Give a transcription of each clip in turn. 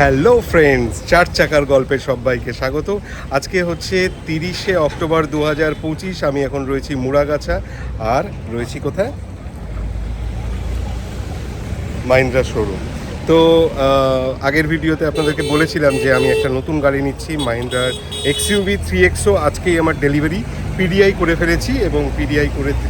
Hello friends, চার চাকার গল্পে সবাইকে স্বাগত। আজকে হচ্ছে 30শে অক্টোবর 2025। আমি এখন রয়েছি মুড়াগাছা, আর রয়েছি কোথায়? মাহিন্দ্রা শোরুম। তো আগের ভিডিওতে আপনাদেরকে বলেছিলাম যে আমি একটা নতুন গাড়ি নিচ্ছি, মাহিন্দ্রার XUV 3XO। আজকেই আমার ডেলিভারি পিডিআই করে ফেলেছি, এবং পিডিআই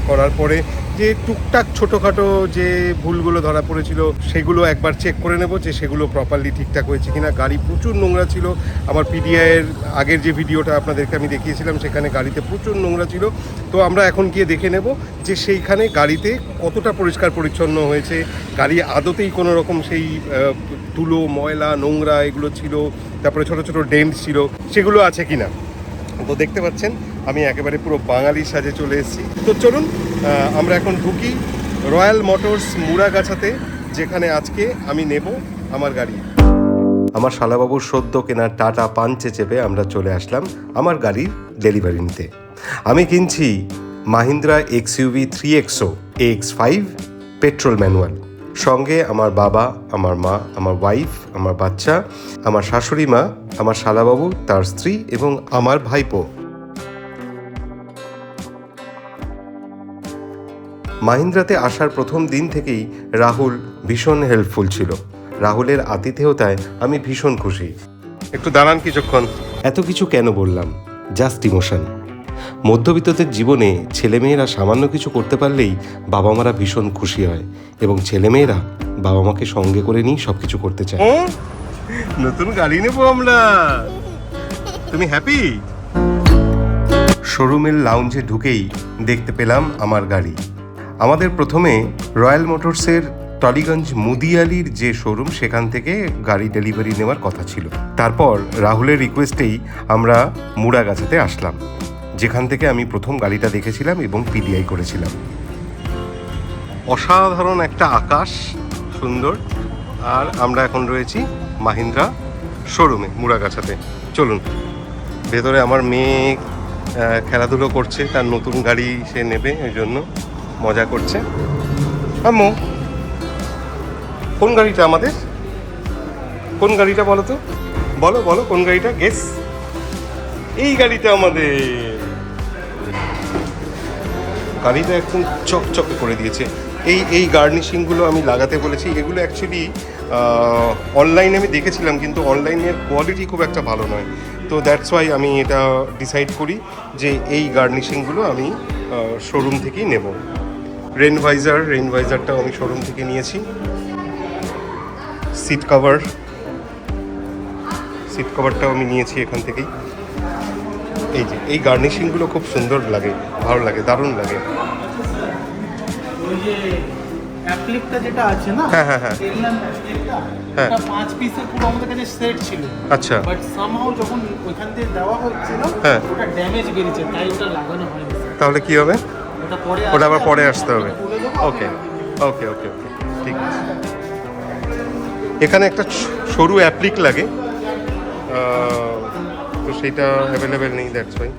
করার পরে যে টুকটাক ছোটোখাটো যে ভুলগুলো ধরা পড়েছিল সেগুলো একবার চেক করে নেব যে সেগুলো প্রপারলি ঠিকঠাক হয়েছে কিনা। গাড়ি প্রচুর নোংরা ছিল। আমার পিডিআইয়ের আগের যে ভিডিওটা আপনাদেরকে আমি দেখিয়েছিলাম সেখানে গাড়িতে প্রচুর নোংরা ছিল। তো আমরা এখন গিয়ে দেখে নেব যে সেইখানে গাড়িতে কতটা পরিষ্কার পরিচ্ছন্ন হয়েছে, গাড়ি আদতেই কোনো রকম সেই ধুলো ময়লা নোংরা এগুলো ছিল, তারপরে ছোটো ছোটো ডেন্ট ছিল, সেগুলো আছে কিনা। তো দেখতে পাচ্ছেন আমি একেবারে পুরো বাঙালির সাজে চলে এসেছি। তো চলুন আমরা এখন ঢুকি রয়্যাল মোটরস মুড়াগাছাতে, যেখানে আজকে আমি নেব আমার গাড়ি। আমার শালাবাবুর সদ্য কেনার টাটা পাঞ্চে চেপে আমরা চলে আসলাম আমার গাড়ির ডেলিভারি নিতে। আমি কিনছি Mahindra XUV 3XO AX5 petrol manual. সঙ্গে আমার বাবা, আমার মা, আমার ওয়াইফ, আমার বাচ্চা, আমার শাশুড়ি মা, আমার শালাবাবু, তার স্ত্রী এবং আমার ভাইপো। মাহিন্দ্রাতে আসার প্রথম দিন থেকেই রাহুল ভীষণ হেল্পফুল ছিল। রাহুলের আতিথেয়তায় আমি ভীষণ খুশি। একটু দাঁড়ান কিছুক্ষণ। এত কিছু কেন বললাম? Just emotion. মধ্যবিত্তদের জীবনে ছেলেমেয়েরা সামান্য কিছু করতে পারলেই বাবা মারা ভীষণ খুশি হয়, এবং ছেলেমেয়েরা বাবা মাকে সঙ্গে করে নিয়ে সব কিছু করতে চায়। নতুন গাড়ি নেবো আমরা। তুমি হ্যাপি? শোরুমের লাউঞ্জে ঢুকেই দেখতে পেলাম আমার গাড়ি। আমাদের প্রথমে রয়্যাল মোটরসের টলিগঞ্জ মুদিয়ালির যে শোরুম, সেখান থেকে গাড়ি ডেলিভারি নেওয়ার কথা ছিল। তারপর রাহুলের রিকোয়েস্টেই আমরা মুড়াগাছাতে আসলাম, যেখান থেকে আমি প্রথম গাড়িটা দেখেছিলাম এবং পিডিআই করেছিলাম। অসাধারণ একটা আকাশ, সুন্দর। আর আমরা এখন রয়েছি মাহিন্দ্রা শোরুমে মুড়াগাছাতে। চলুন ভেতরে। আমার মেয়ে খেলাধুলো করছে, তার নতুন গাড়ি সে নেবে, ওই জন্য মজা করছে। আম্মু, কোন গাড়িটা আমাদের? কোন গাড়িটা বলো তো? বলো বলো কোন গাড়িটা? গেস। এই গাড়িটা আমাদের। গাড়িটা একদম চকচকে করে দিয়েছে। এই গার্নিশিংগুলো আমি লাগাতে বলেছি। এগুলো অ্যাকচুয়ালি অনলাইনে আমি দেখেছিলাম, কিন্তু অনলাইনের কোয়ালিটি খুব একটা ভালো নয়। তো দ্যাটস ওয়াই আমি এটা ডিসাইড করি যে এই গার্নিশিংগুলো আমি শোরুম থেকেই নেব। রেন ভাইজারটাও আমি শোরুম থেকে নিয়েছি। সিট কভারটাও আমি নিয়েছি এখান থেকেই। এই যে এই গার্নিশিংগুলো খুব সুন্দর লাগে, ভালো লাগে, দারুণ লাগে। অ্যাপ্লিকটা যেটা আছে না, হ্যাঁ হ্যাঁ হ্যাঁ হ্যাঁ, 5 পিসের পুরো আমাদের কাছে সেট ছিল। আচ্ছা, বাট সামহাউ যখন ওইখান থেকে দেওয়া হচ্ছিল, হ্যাঁ, ওটা ড্যামেজ বেরিয়েছে, তাই ওটা লাগানো হয়নি। তাহলে কি হবে? ওটা আবার পরে আসতে হবে। ওকে ওকে ওকে ওকে, ঠিক আছে। এখানে একটা সরু অ্যাপ্লিক লাগে, তো সেইটা অ্যাভেলেবেল নেই, দ্যাটস ওয়াই।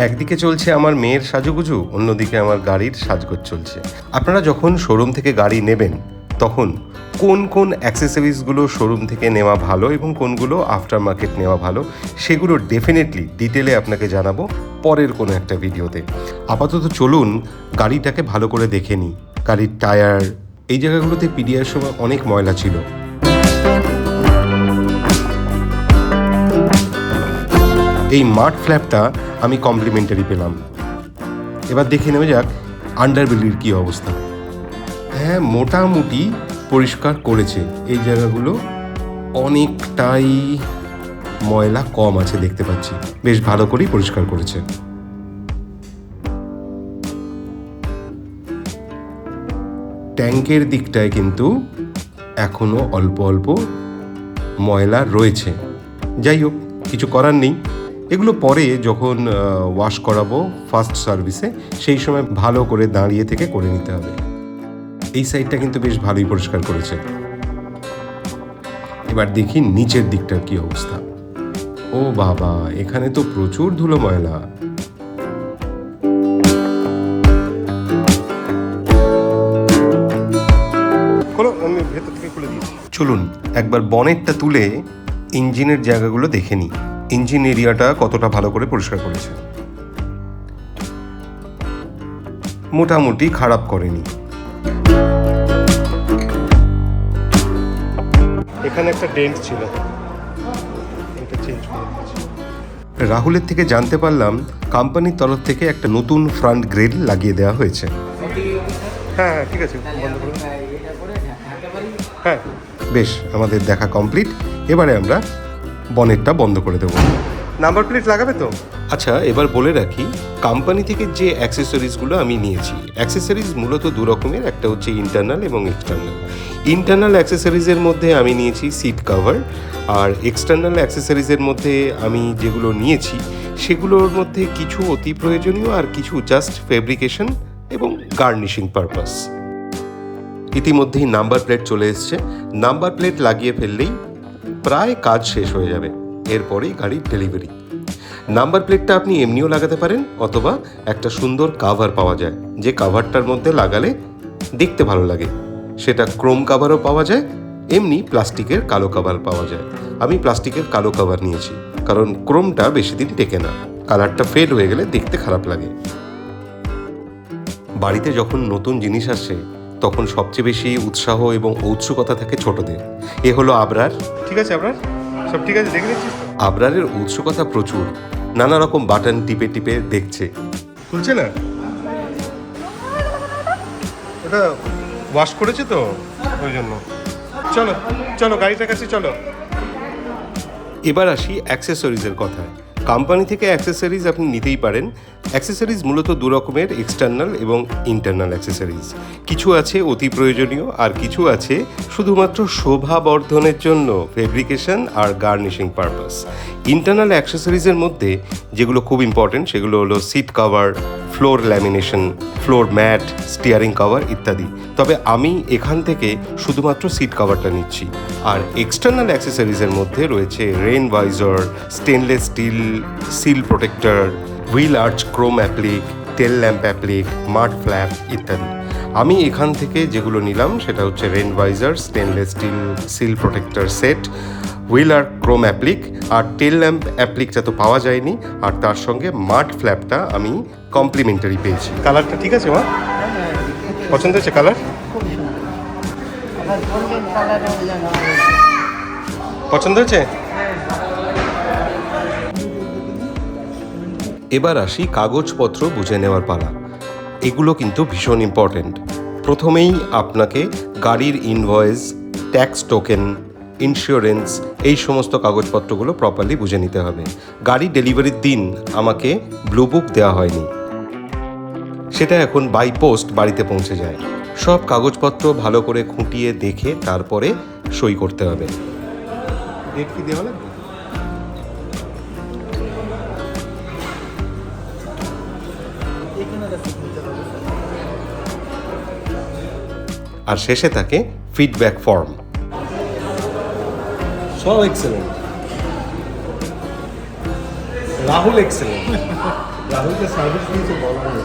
একদিকে চলছে আমার মেয়ের সাজুগুজু, অন্যদিকে আমার গাড়ির সাজগোজ চলছে। আপনারা যখন শোরুম থেকে গাড়ি নেবেন তখন কোন কোন অ্যাক্সেসরিজগুলো শোরুম থেকে নেওয়া ভালো এবং কোনগুলো আফটার মার্কেট নেওয়া ভালো, সেগুলো ডেফিনেটলি ডিটেলে আপনাকে জানাবো পরের কোনো একটা ভিডিওতে। আপাতত চলুন গাড়িটাকে ভালো করে দেখে নিই। গাড়ির টায়ার, এই জায়গাগুলোতে পিডিআইয়ের সময় অনেক ময়লা ছিল। এই মাড ফ্ল্যাপটা আমি কমপ্লিমেন্টারি পেলাম। এবার দেখে নেওয়া যাক আন্ডারবেলির কী অবস্থা। হ্যাঁ, মোটামুটি পরিষ্কার করেছে। এই জায়গাগুলো অনেকটাই ময়লা কম আছে দেখতে পাচ্ছি, বেশ ভালো করেই পরিষ্কার করেছে। ট্যাঙ্কের দিকটায় কিন্তু এখনো অল্প অল্প ময়লা রয়েছে। যাই হোক, কিছু করার নেই। এগুলো পরে যখন ওয়াশ করাবো ফার্স্ট সার্ভিসে, সেই সময় ভালো করে দাঁড়িয়ে থেকে করে নিতে হবে। এই সাইডটা কিন্তু বেশ ভালোই পরিষ্কার করেছে। এবার দেখি নিচের দিকটার কি অবস্থা। ও বাবা, এখানে তো প্রচুর ধুলো ময়লা। ভেতর থেকে খুলে দিয়েছি। চলুন একবার বনেটটা তুলে ইঞ্জিনের জায়গাগুলো দেখে নিই, ইঞ্জিন এরিয়াটা কতটা ভালো করে পরিষ্কার করেছে। মোটামুটি খারাপ করেনি। এখানে একটা ডেন্ট ছিল, এটা চেঞ্জ করে দিয়েছি। রাহুলের থেকে জানতে পারলাম কোম্পানির তরফ থেকে একটা নতুন ফ্রন্ট গ্রিল লাগিয়ে দেওয়া হয়েছে। হ্যাঁ হ্যাঁ ঠিক আছে, বন্ধ করুন। হ্যাঁ বেশ, আমাদের দেখা কমপ্লিট। এবারে আমরা বনেটটা বন্ধ করে দেবো। নাম্বার প্লেট লাগাবে তো? আচ্ছা, এবার বলে রাখি কোম্পানি থেকে যে অ্যাক্সেসরিজগুলো আমি নিয়েছি, অ্যাক্সেসরিজ মূলত দু রকমের, একটা হচ্ছে ইন্টারনাল এবং এক্সটার্নাল। ইন্টারনাল অ্যাক্সেসরিজের মধ্যে আমি নিয়েছি সিট কভার, আর এক্সটার্নাল অ্যাক্সেসরিজের মধ্যে আমি যেগুলো নিয়েছি সেগুলোর মধ্যে কিছু অতি প্রয়োজনীয় আর কিছু জাস্ট ফেব্রিকেশন এবং গার্নিশিং পারপাস। ইতিমধ্যেই নাম্বার প্লেট চলে এসছে। নাম্বার প্লেট লাগিয়ে ফেললেই প্রায় কাজ শেষ হয়ে যাবে, এরপরেই গাড়ির ডেলিভারি। নাম্বার প্লেটটা আপনি এমনিও লাগাতে পারেন, অথবা একটা সুন্দর কাভার পাওয়া যায়, যে কাভারটার মধ্যে লাগালে দেখতে ভালো লাগে। সেটা ক্রোম কাভারও পাওয়া যায়, এমনি প্লাস্টিকের কালো কাভার পাওয়া যায়। আমি প্লাস্টিকের কালো কাভার নিয়েছি, কারণ ক্রোমটা বেশি দিন টেকে না, কালারটা ফেড হয়ে গেলে দেখতে খারাপ লাগে। বাড়িতে যখন নতুন জিনিস আসে তখন সবচেয়ে বেশি উৎসাহ এবং ঔৎসুকতা থাকে ছোটদের। এ হলো আবরার। ঠিক আছে আবরার, সব ঠিক আছে, দেখে নিচ্ছিস? আবরারের উৎসুকতা প্রচুর, নানা রকম বাটন টিপে টিপে দেখছে। খুলছে না, ওটা ওয়াশ করেছে তো ওই জন্য। চলো চলো গাড়িটার কাছে চলো। এবার আসি অ্যাক্সেসরিজের কথায়। কোম্পানি থেকে অ্যাক্সেসরিজ আপনি নিতেই পারেন। অ্যাক্সেসরিজ মূলত দু রকমের, এক্সটার্নাল এবং ইন্টারনাল অ্যাক্সেসরিজ। কিছু আছে অতি প্রয়োজনীয়, আর কিছু আছে শুধুমাত্র শোভা বর্ধনের জন্য, ফেব্রিকেশন আর গার্নিশিং পারপাস। ইন্টারনাল অ্যাক্সেসরিজের মধ্যে যেগুলো খুব ইম্পর্টেন্ট সেগুলো হলো seat cover, floor lamination, floor mat, steering cover ইত্যাদি। তবে আমি এখান থেকে শুধুমাত্র সিট কভারটা নিচ্ছি। আর এক্সটার্নাল অ্যাক্সেসরিজের মধ্যে রয়েছে rain visor, stainless steel sill protector, wheel arch chrome applique, tail lamp applique, mud flap ইত্যাদি। আমি এখান থেকে যেগুলো নিলাম সেটা হচ্ছে rain visor, stainless steel sill protector set, wheel arch chrome applique, আর টেল ল্যাম্প অ্যাপ্লিকটা তো পাওয়া যায়নি, আর তার সঙ্গে মাড ফ্ল্যাপটা আমি কমপ্লিমেন্টারি পেয়েছি। কালারটা ঠিক আছে মা? পছন্দ হয়েছে কালার? পছন্দ হয়েছে? এবার আসি কাগজপত্র বুঝে নেওয়ার পালা। এগুলো কিন্তু ভীষণ ইম্পর্টেন্ট। প্রথমেই আপনাকে গাড়ির ইনভয়েস, ট্যাক্স টোকেন, ইন্স্যুরেন্স, এই সমস্ত কাগজপত্রগুলো প্রপারলি বুঝে নিতে হবে। গাড়ি ডেলিভারির দিন আমাকে ব্লু বুক দেওয়া হয়নি, সেটা এখন বাই পোস্ট বাড়িতে পৌঁছে যায়। সব কাগজপত্র ভালো করে খুঁটিয়ে দেখে তারপরে সই করতে হবে। ডেট কি দেওয়া লাগবে? আর শেষে থাকে ফিডব্যাক ফর্ম। সব এক্সেলেন্ট, রাহুল এক্সেলেন্ট। রাহুলকে সার্ভিস দিয়েছে বলা হয়।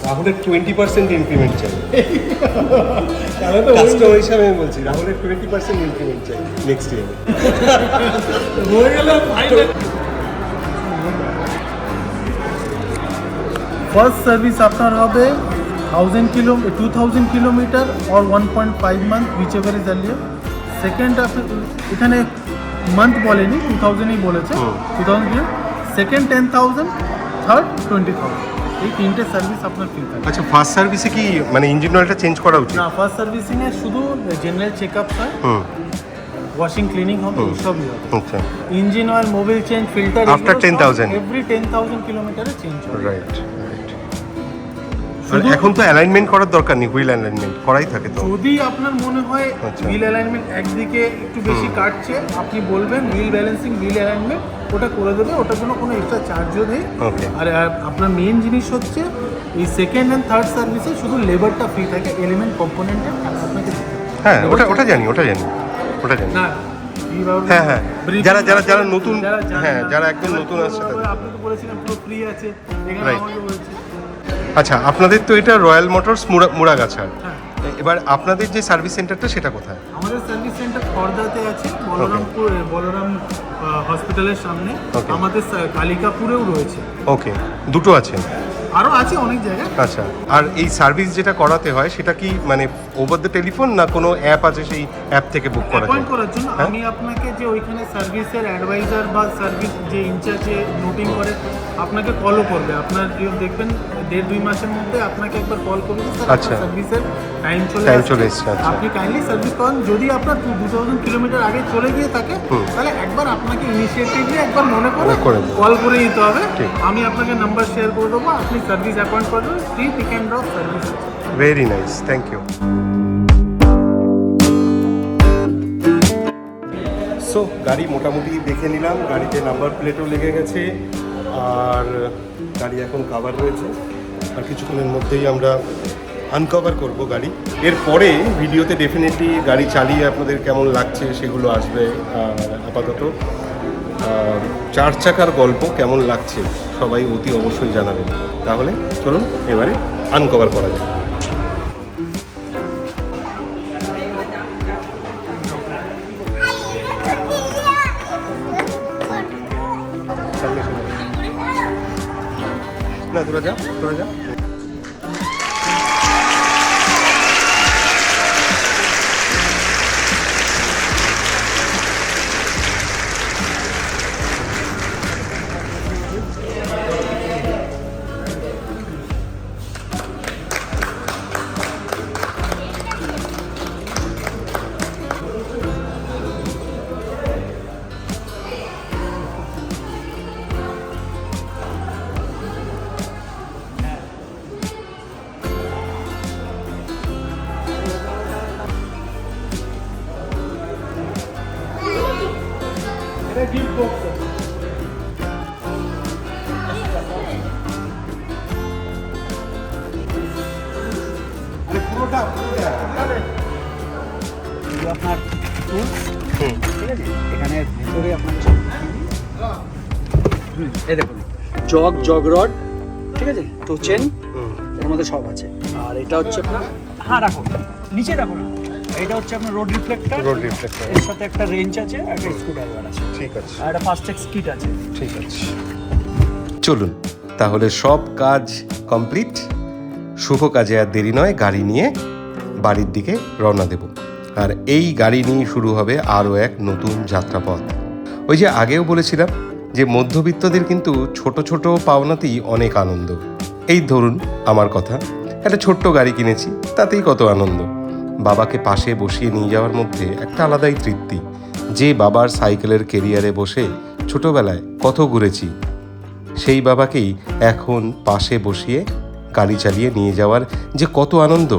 রাহুলের 20% ইনক্রিমেন্ট চাই। তাহলে তো কাস্টমার হিসাবে আমি বলছি রাহুলের 20% ইনক্রিমেন্ট চাই নেক্সট ইয়ারে। হয়ে গেল ফাইনাল। ফার্স্ট সার্ভিস আপনার হবে 2000 kilometre or 1.5 month, whichever is earlier. Second এখানে মান্থ বলেনি, 2000ই বলেছে, 2000। Second 10,000, third 20,000। এই তিনটে সার্ভিস আপনার ফ্রি থাকবে। আচ্ছা, ফার্স্ট সার্ভিসে কি মানে ইঞ্জিন অয়েলটা চেঞ্জ করা উচিত? না, ফার্স্ট সার্ভিসিংয়ে শুধু জেনারেল চেকআপ হয়, ওয়াশিং ক্লিনিং হবে, সবই হবে। আচ্ছা, engine oil, Mobil change, filter, After 10,000? Every 10,000 কিলোমিটারে চেঞ্জ হবে। Right right. আর এখন তো অ্যালাইনমেন্ট করার দরকার নেই, হুইল অ্যালাইনমেন্ট করাই থাকে তো। যদি আপনার মনে হয় আচ্ছা। হুইল অ্যালাইনমেন্ট একদিকে একটু বেশি কাটছে, আপনি বলবেন হুইল ব্যালেন্সিং, হুইল অ্যালাইনমেন্ট ওটা করে দেবে, ওটার জন্য কোনো এক্সট্রা চার্জও নেই। ওকে। আর আপনার মেইন জিনিস হচ্ছে এই সেকেন্ড অ্যান্ড থার্ড সার্ভিসে শুধু লেবারটা ফ্রি থাকে, এলিমেন্ট কম্পোনেন্টের আপনাকে দিতে হবে। হ্যাঁ, ওটা জানি, ওটা জানি। না, হ্যাঁ হ্যাঁ, যারা নতুন, হ্যাঁ যারা একদম নতুন আসছে তাদের। আপনি তো বলেছিলেন পুরো ফ্রি আছে, এখানে Right. আমাকে বলছে আচ্ছা, আপনাদের তো এটা রয়্যাল মোটরস মুড়াগাছার। হ্যাঁ, এবার আপনাদের যে সার্ভিস সেন্টারটা সেটা কোথায়? আমাদের সার্ভিস সেন্টার খড়দাতে আছে, বলরাম হসপিটালের সামনে। Okay. আমাদের কালিকাপুরেও রয়েছে, ওকে, দুটো আছে। আরও আছে অনেক জায়গায়। আচ্ছা, আর এই সার্ভিস যেটা করাতে হয় সেটা কি মানে ওভার দ্য টেলিফোন, না কোনো অ্যাপ আছে সেই অ্যাপ থেকে বুক করা যায়? অ্যাপয়েন্ট করার জন্য হ্যাঁ? আমি আপনাকে যে ওইখানে সার্ভিসের অ্যাডভাইজার বা সার্ভিস যে ইনচার্জে নোটিং করে আপনাকে কলও করবে। আপনার যে দেখবেন 1.5-2 মাসের মধ্যে আপনাকে একবার কল করবে, স্যার আচ্ছা। আপনার সার্ভিসের টাইম Time চলে চলে এসছে, আসছে, আচ্ছা। আপনি কাইন্ডলি সার্ভিস করেন। যদি আপনার 2000 কিলোমিটার আগে চলে গিয়ে থাকে হুম। তাহলে একবার আপনাকে ইনিশিয়েটিভলি একবার মনে করে মনে করে দেবো। কল করে দিতে হবে। ঠিক। আমি আপনাকে নাম্বার শেয়ার করে দেবো, আপনি সার্ভিস অ্যাপয়েন্ট করে দেবেন। Free pick and drop service আছে। Very nice, thank you. So গাড়ি মোটামুটি দেখে নিলাম, গাড়িতে নাম্বার প্লেটও লেগে গেছে, আর গাড়ি এখন কাভার রয়েছে, আর কিছুক্ষণের মধ্যেই আমরা আনকভার করব গাড়ি। এরপরে ভিডিওতে ডেফিনেটলি গাড়ি চালিয়ে আপনাদের কেমন লাগছে সেগুলো আসবে। আর আপাতত 4 চাকার গল্প কেমন লাগছে সবাই অতি অবশ্যই জানাবেন। তাহলে চলুন এবারে আনকভার করা যায়। না, তোরা যা, তোরা যা। এটা গিফট বক্স আছে। এগুলো আপনার টুলস, হুম। ঠিক আছে? এখানে ভেতরে আপনার এই দেখুন জগ রড, ঠিক আছে? তো চেন হুম। এর মধ্যে সব আছে। আর এটা হচ্ছে আপনার, হ্যাঁ রাখো নিচে রাখো না, এটা হচ্ছে আপনার রোড রিফ্লেক্টর, রোড রিফ্লেক্টর। এর সাথে একটা রেঞ্জ আছে, একটা স্ক্রু ড্রাইভার আছে, ঠিক আছে, আর একটা ফাস্ট এক্স কিট আছে। ঠিক আছে। চলুন তাহলে সব কাজ কমপ্লিট, শুভ কাজে আর দেরি নয়, গাড়ি নিয়ে বাড়ির দিকে রওনা দেব। আর এই গাড়ি নিয়ে শুরু হবে আরও এক নতুন যাত্রাপথ। ওই যে আগেও বলেছিলাম যে মধ্যবিত্তদের কিন্তু ছোট ছোট পাওনাতেই অনেক আনন্দ। এই ধরুন আমার কথা, একটা ছোট্ট গাড়ি কিনেছি, তাতেই কত আনন্দ। বাবাকে পাশে বসিয়ে নিয়ে যাওয়ার মধ্যে একটা আলাদাই তৃপ্তি। যে বাবার সাইকেলের কেরিয়ারে বসে ছোটবেলায় কত ঘুরেছি, সেই বাবাকেই এখন পাশে বসিয়ে গাড়ি চালিয়ে নিয়ে যাওয়ার যে কত আনন্দ।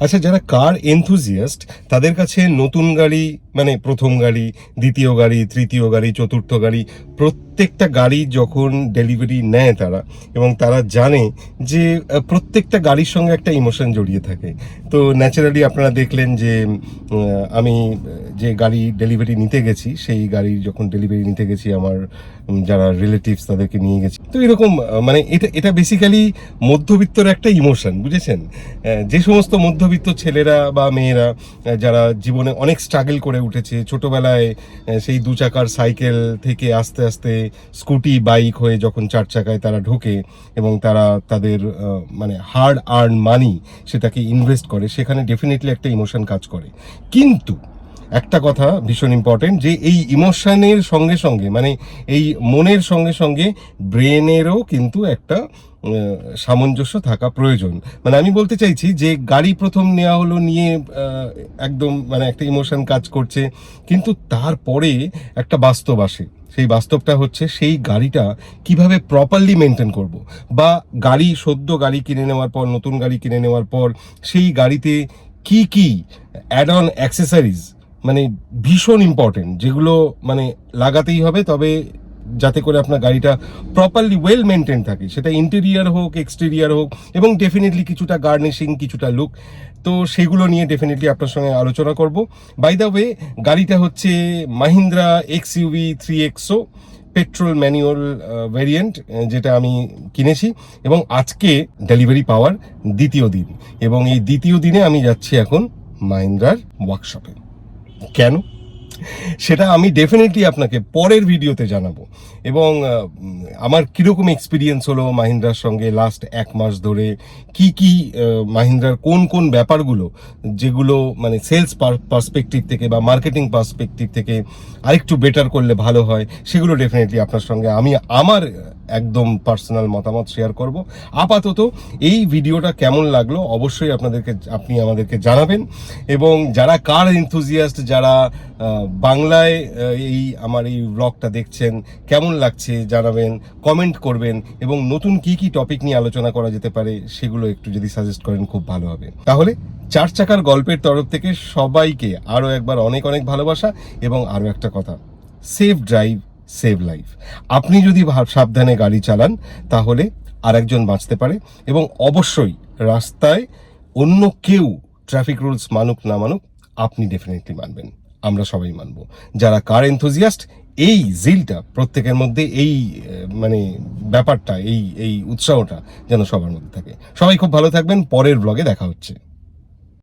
আচ্ছা, যারা কার এনথুজিয়াস্ট তাদের কাছে নতুন গাড়ি মানে প্রথম গাড়ি, দ্বিতীয় গাড়ি, তৃতীয় গাড়ি, চতুর্থ গাড়ি, প্রত্যেকটা গাড়ি যখন ডেলিভারি নেয় তারা, এবং তারা জানে যে প্রত্যেকটা গাড়ির সঙ্গে একটা ইমোশন জড়িয়ে থাকে। তো ন্যাচারালি আপনারা দেখলেন যে আমি যে গাড়ি ডেলিভারি নিতে গেছি, সেই গাড়ি যখন ডেলিভারি নিতে গেছি আমার যারা রিলেটিভস তাদেরকে নিয়ে গেছি। তো এরকম মানে এটা বেসিক্যালি মধ্যবিত্তর একটা ইমোশন, বুঝেছেন? যে সমস্ত মধ্যবিত্ত ছেলেরা বা মেয়েরা যারা জীবনে অনেক স্ট্রাগল করে উঠেছে, ছোটবেলায় সেই 2 চাকার সাইকেল থেকে আস্তে আস্তে স্কুটি বাইক হয়ে যখন 4 চাকায় তারা ঢোকে এবং তারা তাদের মানে হার্ড আর্ন মানি সেটাকে ইনভেস্ট করে, সেখানে ডেফিনেটলি একটা ইমোশন কাজ করে। কিন্তু একটা কথা ভীষণ ইম্পর্টেন্ট, যে এই ইমোশনের সঙ্গে সঙ্গে মানে এই মনের সঙ্গে সঙ্গে ব্রেনেরও কিন্তু একটা সামঞ্জস্য থাকা প্রয়োজন। মানে আমি বলতে চাইছি যে গাড়ি প্রথম নেওয়া হলো, নিয়ে একদম মানে একটা ইমোশন কাজ করছে, কিন্তু তারপরে একটা বাস্তব আসে। সেই বাস্তবটা হচ্ছে সেই গাড়িটা কিভাবে প্রপারলি মেনটেন করব, বা সদ্য গাড়ি কিনে নেওয়ার পর, নতুন গাড়ি কিনে নেওয়ার পর সেই গাড়িতে কি কি অ্যাড অন অ্যাক্সেসরিজ মানে ভীষণ ইম্পর্টেন্ট, যেগুলো মানে লাগাতেই হবে, তবে যাতে করে আপনার গাড়িটা প্রপারলি ওয়েল মেনটেন থাকে, সেটা ইন্টেরিয়ার হোক এক্সটেরিয়ার হোক, এবং ডেফিনেটলি কিছুটা গার্নিশিং, কিছুটা লুক। তো সেগুলো নিয়ে ডেফিনেটলি আপনার সঙ্গে আলোচনা করব। বাই দ্য ওয়ে, গাড়িটা হচ্ছে Mahindra XUV 3XO petrol manual variant, যেটা আমি কিনেছি, এবং আজকে ডেলিভারি পাওয়ার দ্বিতীয় দিন, এবং এই দ্বিতীয় দিনে আমি যাচ্ছি এখন মাহিন্দ্রার ওয়ার্কশপে। কেন সেটা আমি ডেফিনেটলি আপনাকে পরের ভিডিওতে জানাবো, এবং আমার কীরকম এক্সপিরিয়েন্স হলো মাহিন্দ্রার সঙ্গে লাস্ট 1 মাস ধরে, কি মাহিন্দ্রার কোন কোন ব্যাপারগুলো যেগুলো মানে সেলস পার্সপেক্টিভ থেকে বা মার্কেটিং পার্সপেক্টিভ থেকে আরেকটু বেটার করলে ভালো হয়, সেগুলো ডেফিনেটলি আপনার সঙ্গে আমি আমার একদম পার্সোনাল মতামত শেয়ার করব। আপাতত এই ভিডিওটা কেমন লাগলো অবশ্যই আপনি আমাদেরকে জানাবেন, এবং যারা কার এনথুজিয়াস্ট, যারা বাংলায় আমার এই ব্লগটা দেখছেন, কেমন লাগছে জানাবেন, কমেন্ট করবেন, এবং নতুন কি টপিক নিয়ে আলোচনা করা যেতে পারে সেগুলো একটু যদি সাজেস্ট করেন খুব ভালো হবে। তাহলে 4 চাকার গল্পের তরফ থেকে সবাইকে আরও একবার অনেক অনেক ভালোবাসা, এবং আরও একটা কথা, সেফ ড্রাইভ সেভ লাইফ। আপনি যদি সাবধানে গাড়ি চালান তাহলে আরেকজন বাঁচতে পারে, এবং অবশ্যই রাস্তায় অন্য কেউ ট্রাফিক রুলস মানুক না মানুক, আপনি ডেফিনেটলি মানবেন, আমরা সবাই মানব। যারা কার এনথুজিয়াস্ট, এই জিলটা প্রত্যেকের মধ্যে, এই মানে ব্যাপারটা, এই উৎসাহটা যেন সবার মধ্যে থাকে। সবাই খুব ভালো থাকবেন, পরের ব্লগে দেখা হচ্ছে।